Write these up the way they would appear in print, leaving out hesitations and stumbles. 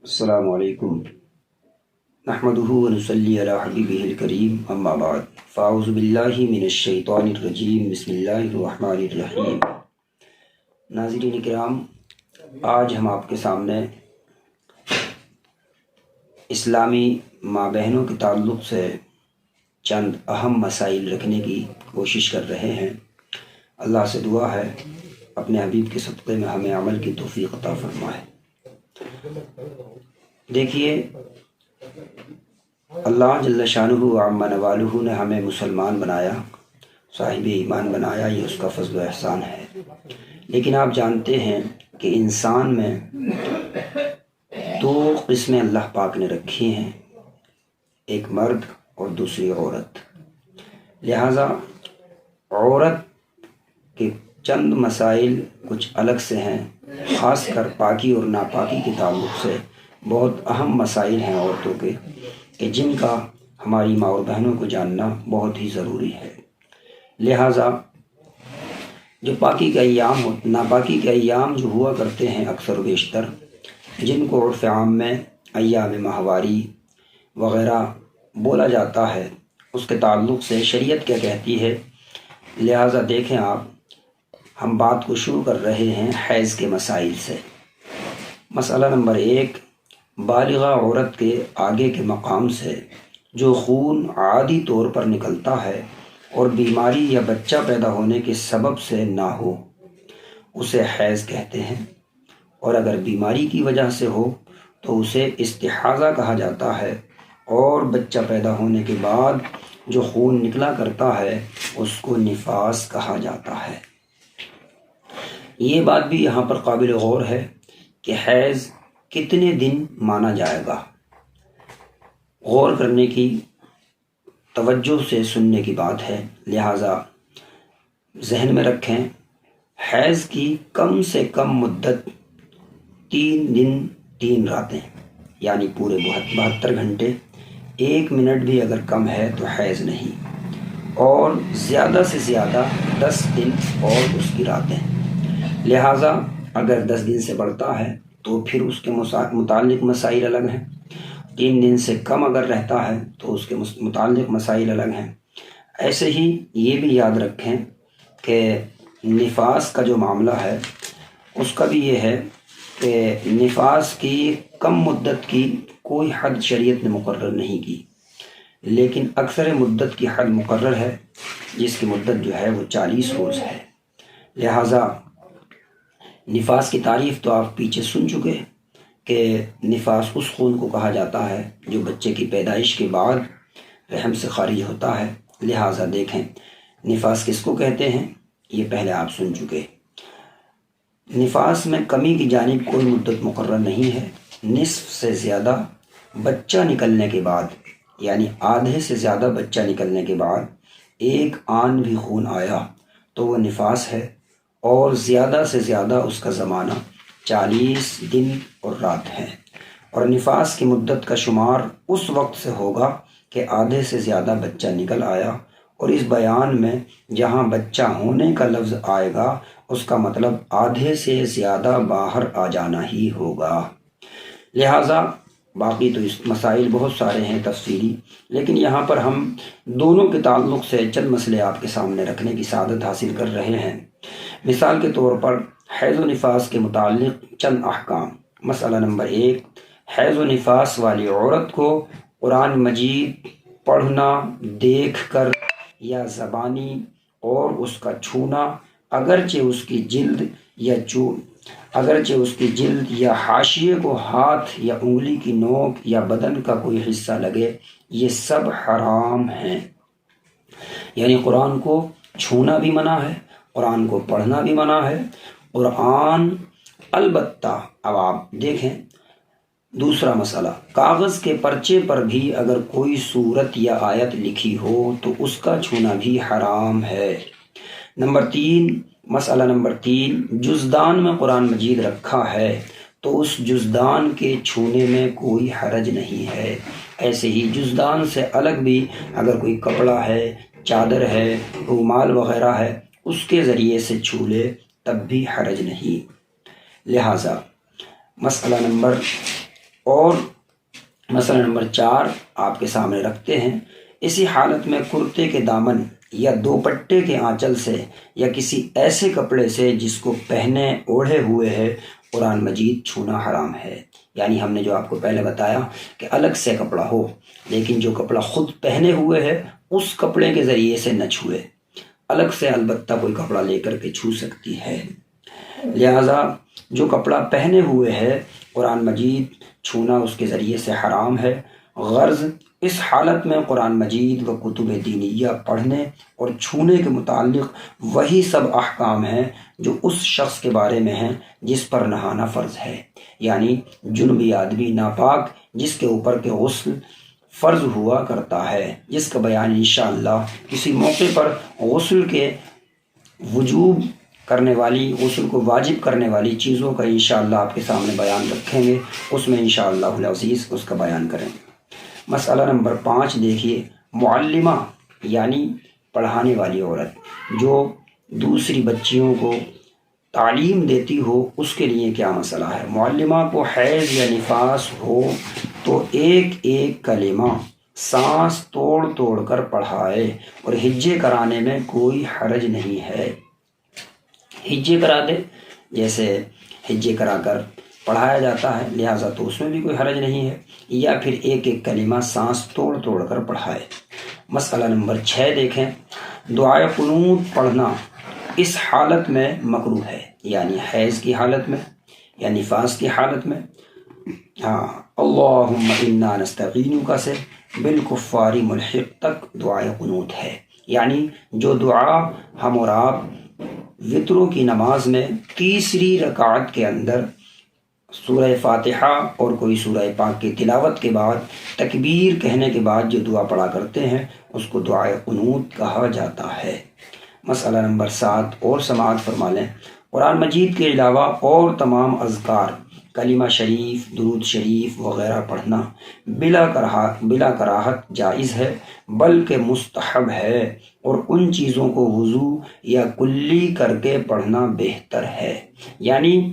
السلام علیکم نحمده ونصلی علی حبیبہ الکریم اما بعد فاعوذ باللہ من الشیطان الرجیم بسم اللہ الرحمن الرحیم۔ ناظرین کرام، آج ہم آپ کے سامنے اسلامی ماں بہنوں کے تعلق سے چند اہم مسائل رکھنے کی کوشش کر رہے ہیں۔ اللہ سے دعا ہے اپنے حبیب کے صدقے میں ہمیں عمل کی توفیق عطا فرمائے۔ دیکھیے، اللہ جل شانہ و عم نوالہ نے ہمیں مسلمان بنایا، صاحب ایمان بنایا، یہ اس کا فضل و احسان ہے۔ لیکن آپ جانتے ہیں کہ انسان میں دو قسمیں اللہ پاک نے رکھی ہیں، ایک مرد اور دوسری عورت۔ لہٰذا عورت کے چند مسائل کچھ الگ سے ہیں، خاص کر پاکی اور ناپاکی کے تعلق سے بہت اہم مسائل ہیں عورتوں کے، کہ جن کا ہماری ماں اور بہنوں کو جاننا بہت ہی ضروری ہے۔ لہٰذا جو پاکی کے ایام ناپاکی کے ایام جو ہوا کرتے ہیں اکثر و بیشتر، جن کو عرف عام میں ایام ماہواری وغیرہ بولا جاتا ہے، اس کے تعلق سے شریعت کیا کہتی ہے۔ لہٰذا دیکھیں آپ، ہم بات کو شروع کر رہے ہیں حیض کے مسائل سے۔ مسئلہ نمبر 1، بالغہ عورت کے آگے کے مقام سے جو خون عادی طور پر نکلتا ہے اور بیماری یا بچہ پیدا ہونے کے سبب سے نہ ہو، اسے حیض کہتے ہیں، اور اگر بیماری کی وجہ سے ہو تو اسے استحاضہ کہا جاتا ہے، اور بچہ پیدا ہونے کے بعد جو خون نکلا کرتا ہے اس کو نفاس کہا جاتا ہے۔ یہ بات بھی یہاں پر قابل غور ہے کہ حیض کتنے دن مانا جائے گا۔ غور کرنے کی، توجہ سے سننے کی بات ہے، لہٰذا ذہن میں رکھیں، حیض کی کم سے کم مدت 3 دن 3 راتیں، یعنی پورے 72 گھنٹے۔ 1 منٹ بھی اگر کم ہے تو حیض نہیں، اور زیادہ سے زیادہ 10 دن اور اس کی راتیں۔ لہٰذا اگر 10 دن سے بڑھتا ہے تو پھر اس کے متعلق مسائل الگ ہیں، 3 دن سے کم اگر رہتا ہے تو اس کے متعلق مسائل الگ ہیں۔ ایسے ہی یہ بھی یاد رکھیں کہ نفاس کا جو معاملہ ہے اس کا بھی یہ ہے کہ نفاس کی کم مدت کی کوئی حد شریعت نے مقرر نہیں کی، لیکن اکثر مدت کی حد مقرر ہے، جس کی مدت جو ہے وہ 40 روز ہے۔ لہٰذا نفاس کی تعریف تو آپ پیچھے سن چکے کہ نفاس اس خون کو کہا جاتا ہے جو بچے کی پیدائش کے بعد رحم سے خارج ہوتا ہے۔ لہٰذا دیکھیں، نفاس کس کو کہتے ہیں یہ پہلے آپ سن چکے۔ نفاس میں کمی کی جانب کوئی مدت مقرر نہیں ہے۔ نصف سے زیادہ بچہ نکلنے کے بعد، یعنی آدھے سے زیادہ بچہ نکلنے کے بعد 1 آن بھی خون آیا تو وہ نفاس ہے، اور زیادہ سے زیادہ اس کا زمانہ 40 دن اور رات ہے، اور نفاس کی مدت کا شمار اس وقت سے ہوگا کہ آدھے سے زیادہ بچہ نکل آیا، اور اس بیان میں جہاں بچہ ہونے کا لفظ آئے گا اس کا مطلب آدھے سے زیادہ باہر آ جانا ہی ہوگا۔ لہٰذا باقی تو اس مسائل بہت سارے ہیں تفصیلی، لیکن یہاں پر ہم دونوں کے تعلق سے چند مسئلے آپ کے سامنے رکھنے کی سعادت حاصل کر رہے ہیں۔ مثال کے طور پر حیض و نفاس کے متعلق چند احکام۔ مسئلہ نمبر 1، حیض و نفاس والی عورت کو قرآن مجید پڑھنا دیکھ کر یا زبانی اور اس کا چھونا، اگرچہ اس کی جلد یا حاشیے کو ہاتھ یا انگلی کی نوک یا بدن کا کوئی حصہ لگے، یہ سب حرام ہیں۔ یعنی قرآن کو چھونا بھی منع ہے، قرآن کو پڑھنا بھی منع ہے۔ قرآن البتہ، اب آپ دیکھیں دوسرا مسئلہ، کاغذ کے پرچے پر بھی اگر کوئی سورت یا آیت لکھی ہو تو اس کا چھونا بھی حرام ہے۔ مسئلہ نمبر 3، جزدان میں قرآن مجید رکھا ہے تو اس جزدان کے چھونے میں کوئی حرج نہیں ہے۔ ایسے ہی جزدان سے الگ بھی اگر کوئی کپڑا ہے، چادر ہے، رومال وغیرہ ہے، اس کے ذریعے سے چھو لے تب بھی حرج نہیں۔ لہٰذا مسئلہ نمبر اور مسئلہ نمبر 4 آپ کے سامنے رکھتے ہیں، اسی حالت میں کرتے کے دامن یا دوپٹے کے آنچل سے یا کسی ایسے کپڑے سے جس کو پہنے اوڑھے ہوئے ہے قرآن مجید چھونا حرام ہے۔ یعنی ہم نے جو آپ کو پہلے بتایا کہ الگ سے کپڑا ہو، لیکن جو کپڑا خود پہنے ہوئے ہے اس کپڑے کے ذریعے سے نہ چھوئے، الگ سے البتہ کوئی کپڑا لے کر کے چھو سکتی ہے۔ لہذا جو کپڑا پہنے ہوئے ہے قرآن مجید چھونا اس کے ذریعے سے حرام ہے۔ غرض اس حالت میں قرآن مجید و کتب دینیہ پڑھنے اور چھونے کے متعلق وہی سب احکام ہیں جو اس شخص کے بارے میں ہیں جس پر نہانا فرض ہے، یعنی جنبی آدمی ناپاک جس کے اوپر کے غسل فرض ہوا کرتا ہے، جس کا بیان انشاءاللہ کسی موقع پر غسل کے وجوب کرنے والی، غسل کو واجب کرنے والی چیزوں کا انشاءاللہ آپ کے سامنے بیان رکھیں گے، اس میں انشاءاللہ العزیز اس کا بیان کریں گے۔ مسئلہ نمبر 5 دیکھیے، معلمہ یعنی پڑھانے والی عورت جو دوسری بچیوں کو تعلیم دیتی ہو، اس کے لیے کیا مسئلہ ہے؟ معلمہ کو حیض یا نفاس ہو تو ایک ایک کلمہ سانس توڑ توڑ کر پڑھائے، اور حجے کرانے میں کوئی حرج نہیں ہے۔ حجے کرا دے، جیسے حجے کرا کر پڑھایا جاتا ہے، لہٰذا تو اس میں بھی کوئی حرج نہیں ہے، یا پھر ایک ایک کلمہ سانس توڑ توڑ کر پڑھائے۔ مسئلہ نمبر 6 دیکھیں، دعائے قنوت پڑھنا اس حالت میں مکروہ ہے، یعنی حیض کی حالت میں یا نفاس کی حالت میں۔ اللہم انا نستعینک سے بالکفار ملحق تک دعائے قنوت ہے، یعنی جو دعا ہم اور آپ وطروں کی نماز میں تیسری رکعت کے اندر سورہ فاتحہ اور کوئی سورہ پاک کی تلاوت کے بعد تکبیر کہنے کے بعد جو دعا پڑھا کرتے ہیں اس کو دعائے قنوت کہا جاتا ہے۔ مسئلہ نمبر 7 اور سماعت فرما لیں، قرآن مجید کے علاوہ اور تمام اذکار، کلمہ شریف، درود شریف وغیرہ پڑھنا بلا کراہت جائز ہے، بلکہ مستحب ہے، اور ان چیزوں کو وضو یا کلی کر کے پڑھنا بہتر ہے۔ یعنی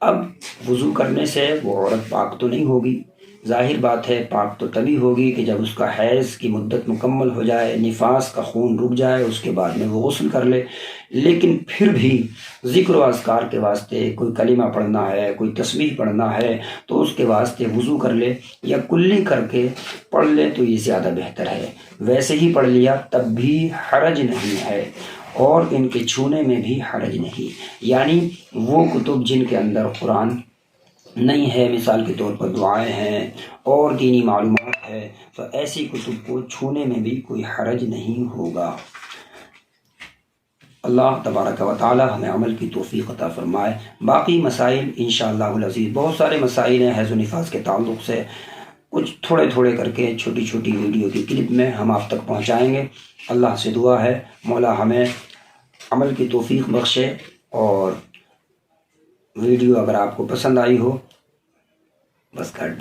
اب وضو کرنے سے وہ عورت پاک تو نہیں ہوگی، ظاہر بات ہے پاک تو تبھی ہوگی کہ جب اس کا حیض کی مدت مکمل ہو جائے، نفاس کا خون رک جائے، اس کے بعد میں وہ غسل کر لے۔ لیکن پھر بھی ذکر و اذکار کے واسطے کوئی کلمہ پڑھنا ہے، کوئی تسبیح پڑھنا ہے تو اس کے واسطے وضو کر لے یا کلی کر کے پڑھ لے تو یہ زیادہ بہتر ہے۔ ویسے ہی پڑھ لیا تب بھی حرج نہیں ہے، اور ان کے چھونے میں بھی حرج نہیں۔ یعنی وہ کتب جن کے اندر قرآن نہیں ہے، مثال کے طور پر دعائیں ہیں اور دینی معلومات ہے، تو ایسی کتب کو چھونے میں بھی کوئی حرج نہیں ہوگا۔ اللہ تبارک و تعالی ہمیں عمل کی توفیق عطا فرمائے۔ باقی مسائل انشاءاللہ العزیز بہت سارے مسائل ہیں حیض و نفاس کے تعلق سے، کچھ تھوڑے تھوڑے کر کے چھوٹی چھوٹی ویڈیو کی کلپ میں ہم آپ تک پہنچائیں گے۔ اللہ سے دعا ہے مولا ہمیں عمل کی توفیق بخشے، اور ویڈیو اگر آپ کو پسند آئی ہو بس کر